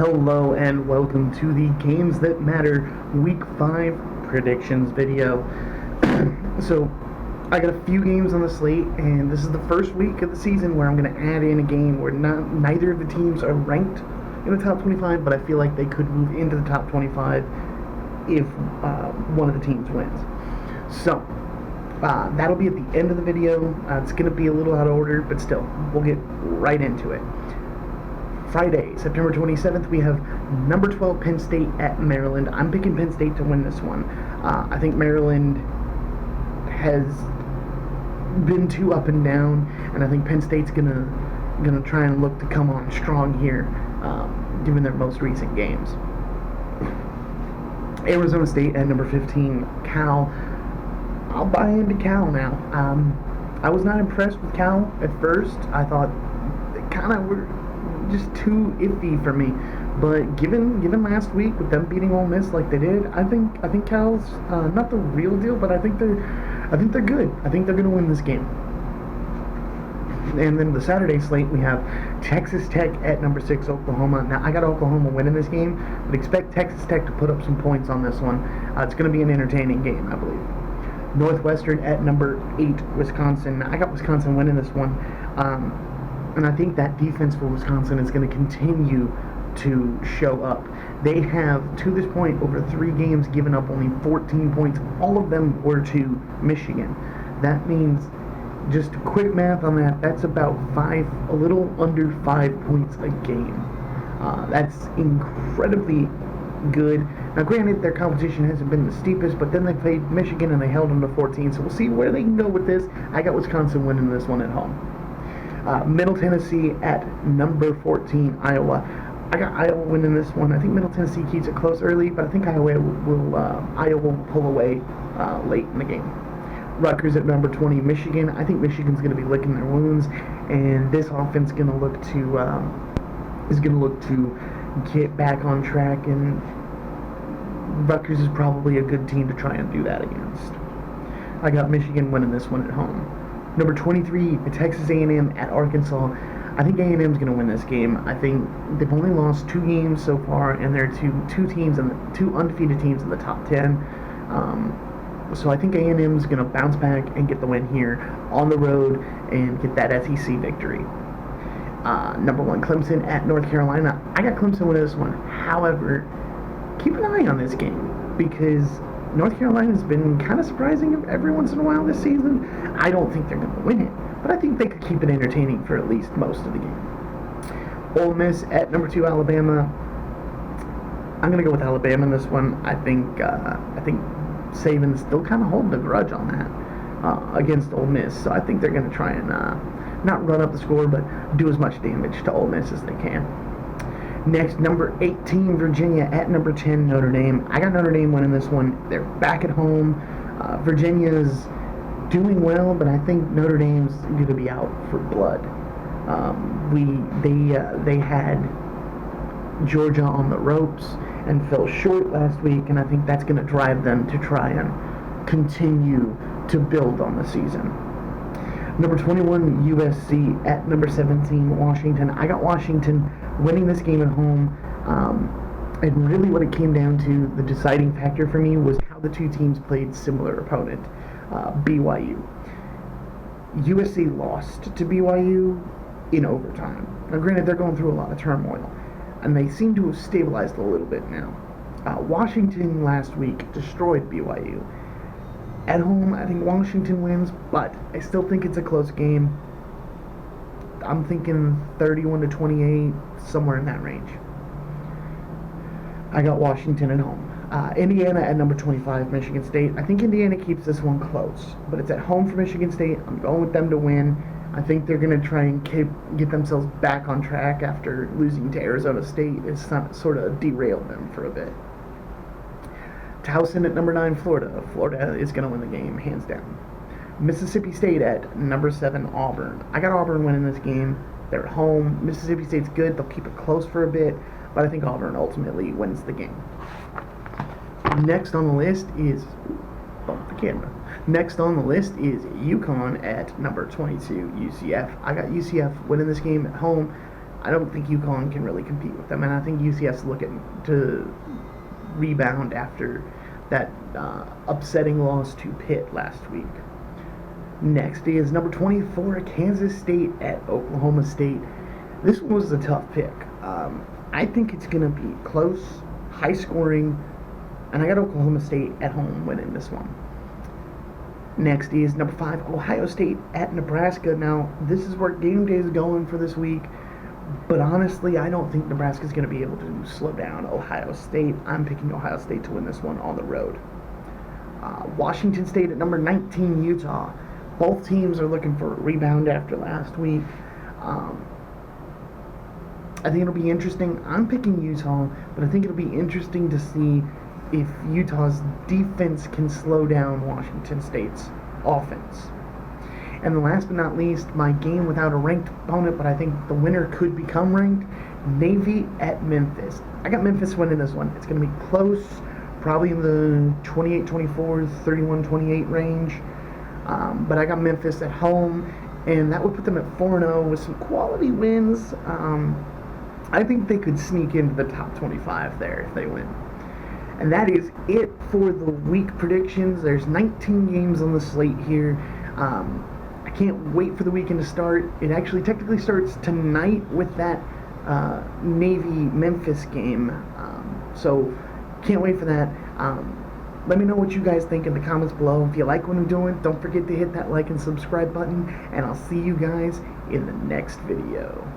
Hello and welcome to the Games That Matter Week 5 predictions video. So, I got a few games on the slate, and this is the first week of the season where I'm going to add in a game where neither of the teams are ranked in the top 25, but I feel like they could move into the top 25 if one of the teams wins. So, that'll be at the end of the video. It's going to be a little out of order, but still, we'll get right into it. Friday, September 27th, we have number 12 Penn State at Maryland. I'm picking Penn State to win this one. I think Maryland has been too up and down, and I think Penn State's gonna try and look to come on strong here, given their most recent games. Arizona State at number 15, Cal. I'll buy into Cal now. I was not impressed with Cal at first. I thought they kind of were just too iffy for me, but given last week with them beating Ole Miss like they did, I think Cal's not the real deal, but I think they're good. I think they're going to win this game. And then the Saturday slate, we have Texas Tech at number 6, Oklahoma. Now, I got Oklahoma winning this game, but expect Texas Tech to put up some points on this one. It's going to be an entertaining game, I believe. Northwestern at number 8, Wisconsin. I got Wisconsin winning this one. And I think that defense for Wisconsin is going to continue to show up. They have, to this point, over 3 games, given up only 14 points. All of them were to Michigan. That means, just quick math on that, that's about a little under 5 points a game. That's incredibly good. Now, granted, their competition hasn't been the steepest, but then they played Michigan and they held them to 14, so we'll see where they can go with this. I got Wisconsin winning this one at home. Middle Tennessee at number 14, Iowa. I got Iowa winning this one. I think Middle Tennessee keeps it close early, but I think Iowa will pull away late in the game. Rutgers at number 20, Michigan. I think Michigan's going to be licking their wounds, and this offense is going to look to get back on track, and Rutgers is probably a good team to try and do that against. I got Michigan winning this one at home. Number 23, Texas A&M at Arkansas. I think A&M's going to win this game. I think they've only lost 2 games so far, and they're two undefeated teams in the top 10. So I think A&M's going to bounce back and get the win here on the road and get that SEC victory. Number 1, Clemson at North Carolina. I got Clemson winning this one. However, keep an eye on this game because North Carolina's been kind of surprising every once in a while this season. I don't think they're going to win it, but I think they could keep it entertaining for at least most of the game. Ole Miss at number 2, Alabama. I'm going to go with Alabama in this one. I think Saban's still kind of holding a grudge on that against Ole Miss, so I think they're going to try and not run up the score, but do as much damage to Ole Miss as they can. Next, number 18, Virginia at number 10, Notre Dame. I got Notre Dame winning this one. They're back at home. Virginia's doing well, but I think Notre Dame's going to be out for blood. They had Georgia on the ropes and fell short last week, and I think that's going to drive them to try and continue to build on the season. Number 21, USC at number 17, Washington. I got Washington winning this game at home. And really what it came down to, the deciding factor for me, was how the two teams played similar opponent, BYU. USC lost to BYU in overtime. Now granted, they're going through a lot of turmoil, and they seem to have stabilized a little bit now. Washington last week destroyed BYU. At home, I think Washington wins, but I still think it's a close game. I'm thinking 31-28, somewhere in that range. I got Washington at home. Indiana at number 25, Michigan State. I think Indiana keeps this one close, but it's at home for Michigan State. I'm going with them to win. I think they're going to try and get themselves back on track after losing to Arizona State. It's sort of derailed them for a bit. Towson at number 9, Florida. Florida is going to win the game, hands down. Mississippi State at number 7, Auburn. I got Auburn winning this game. They're at home. Mississippi State's good. They'll keep it close for a bit, but I think Auburn ultimately wins the game. Next on the list is... bump the camera. Next on the list is UConn at number 22, UCF. I got UCF winning this game at home. I don't think UConn can really compete with them, and I think UC has to look to rebound after that upsetting loss to Pitt last week. Next is number 24, Kansas State at Oklahoma State. This one was a tough pick. I think it's going to be close, high scoring, and I got Oklahoma State at home winning this one. Next is number 5, Ohio State at Nebraska. Now, this is where game day is going for this week, but honestly, I don't think Nebraska is going to be able to slow down Ohio State. I'm picking Ohio State to win this one on the road. Washington State at number 19, Utah. Both teams are looking for a rebound after last week. I think it'll be interesting. I'm picking Utah, but I think it'll be interesting to see if Utah's defense can slow down Washington State's offense. And the last but not least, my game without a ranked opponent, but I think the winner could become ranked, Navy at Memphis. I got Memphis winning this one. It's going to be close, probably in the 28-24, 31-28 range. But I got Memphis at home, and that would put them at 4-0 with some quality wins. I think they could sneak into the top 25 there if they win. And that is it for the week predictions. There's 19 games on the slate here. I can't wait for the weekend to start. It actually technically starts tonight with that Navy-Memphis game. So can't wait for that. Let me know what you guys think in the comments below. If you like what I'm doing, don't forget to hit that like and subscribe button. And I'll see you guys in the next video.